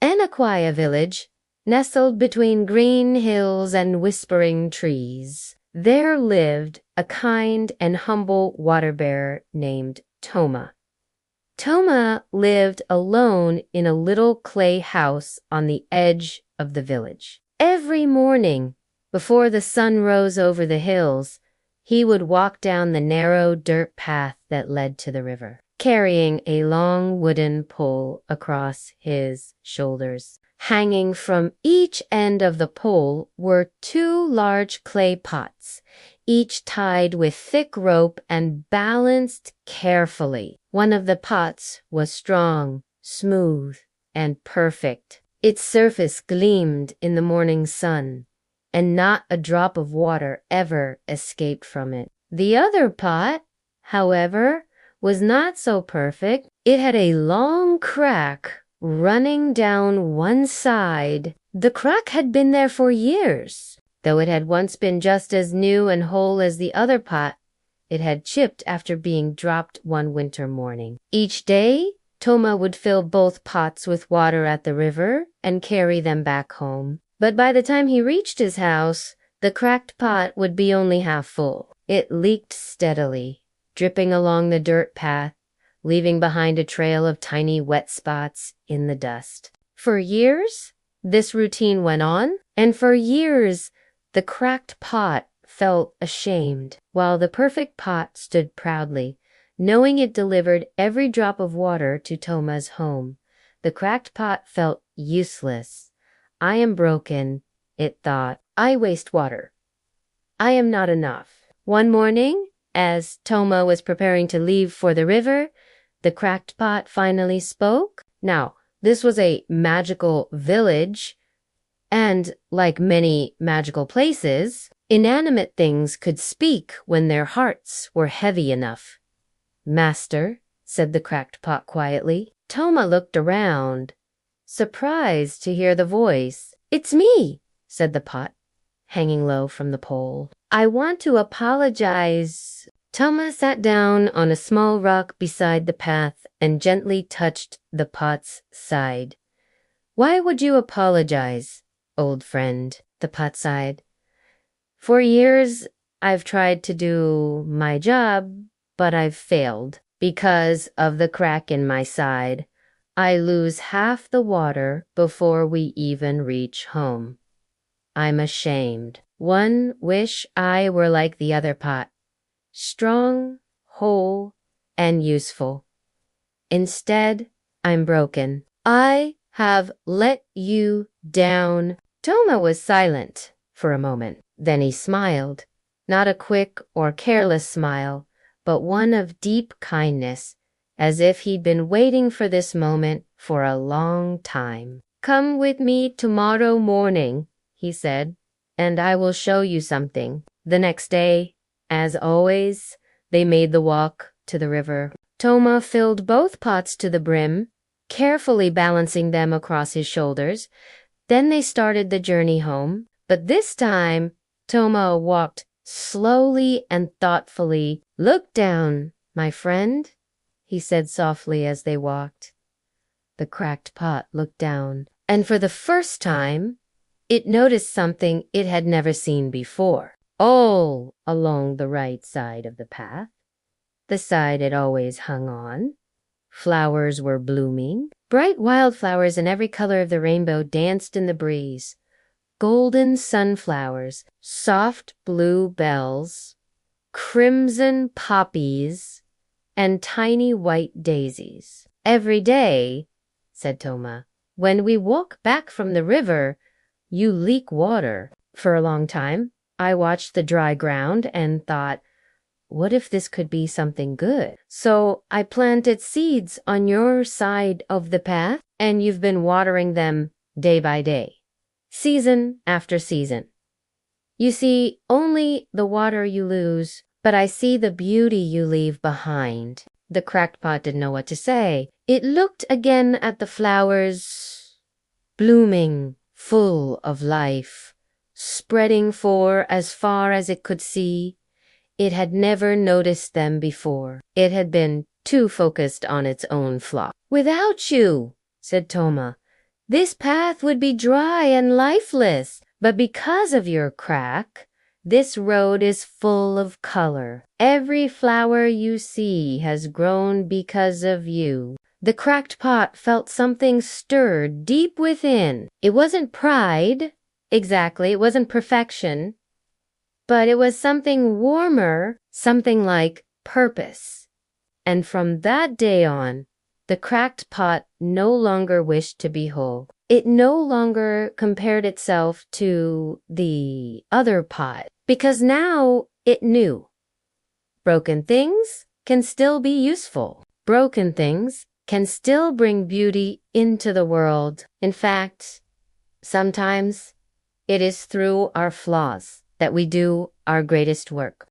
Anaquia village, nestled between green hills and whispering trees, there lived a kind and humble water-bearer named Toma. Toma lived alone in a little clay house on the edge of the village. Every morning, before the sun rose over the hills, he would walk down the narrow dirt path that led to the river, carrying a long wooden pole across his shoulders. Hanging from each end of the pole were 2 large clay pots, each tied with thick rope and balanced carefully. One of the pots was strong, smooth, and perfect. Its surface gleamed in the morning sun, and not a drop of water ever escaped from it. The other pot, however, was not so perfect. It had a long crack running down one side. The crack had been there for years. Though it had once been just as new and whole as the other pot, it had chipped after being dropped one winter morning. Each day, Toma would fill both pots with water at the river and carry them back home. But by the time he reached his house, the cracked pot would be only half full. It leaked steadily, dripping along the dirt path, leaving behind a trail of tiny wet spots in the dust. For years, this routine went on, and for years, the cracked pot felt ashamed, while the perfect pot stood proudly, knowing it delivered every drop of water to Toma's home. The cracked pot felt useless. I am broken, it thought. I waste water. I am not enough. One morning, as Toma was preparing to leave for the river, the cracked pot finally spoke. Now, this was a magical village, and like many magical places, inanimate things could speak when their hearts were heavy enough. "Master," said the cracked pot quietly. Toma looked around, surprised to hear the voice. "It's me," said the pot, hanging low from the pole. "I want to apologize." Toma sat down on a small rock beside the path and gently touched the pot's side. "Why would you apologize, old friend?" the pot sighed. "For years, I've tried to do my job, but I've failed. Because of the crack in my side, I lose half the water before we even reach home. I'm ashamed. One wish I were like the other pot, strong, whole, and useful. Instead, I'm broken. I have let you down." Toma was silent for a moment. Then he smiled, not a quick or careless smile, but one of deep kindness, as if he'd been waiting for this moment for a long time. "Come with me tomorrow morning," he said, "and I will show you something." The next day, as always, they made the walk to the river. Toma filled both pots to the brim, carefully balancing them across his shoulders. Then they started the journey home, but this time Toma walked slowly and thoughtfully. "Look down, my friend," he said softly as they walked. The cracked pot looked down, and for the first time, it noticed something it had never seen before. All along the right side of the path, the side it always hung on, flowers were blooming. Bright wildflowers in every color of the rainbow danced in the breeze. Golden sunflowers, soft blue bells, crimson poppies, and tiny white daisies. "Every day," said Toma, "when we walk back from the river, you leak water." For a long time, I watched the dry ground and thought, what if this could be something good? So I planted seeds on your side of the path, and you've been watering them day by day, season after season. You see only the water you lose, but I see the beauty you leave behind. The cracked pot didn't know what to say. It looked again at the flowers, blooming, full of life, spreading for as far as it could see. It had never noticed them before. It had been too focused on its own flock. "Without you," said Toma, This path would be dry and lifeless, but because of your crack, this road is full of color. Every flower you see has grown because of you. The cracked pot felt something stirred deep within. It wasn't pride, exactly, it wasn't perfection, but it was something warmer, something like purpose. And from that day on, the cracked pot no longer wished to be whole. It no longer compared itself to the other pot, because now it knew broken things can still be useful. Broken things can still bring beauty into the world. In fact, sometimes it is through our flaws that we do our greatest work.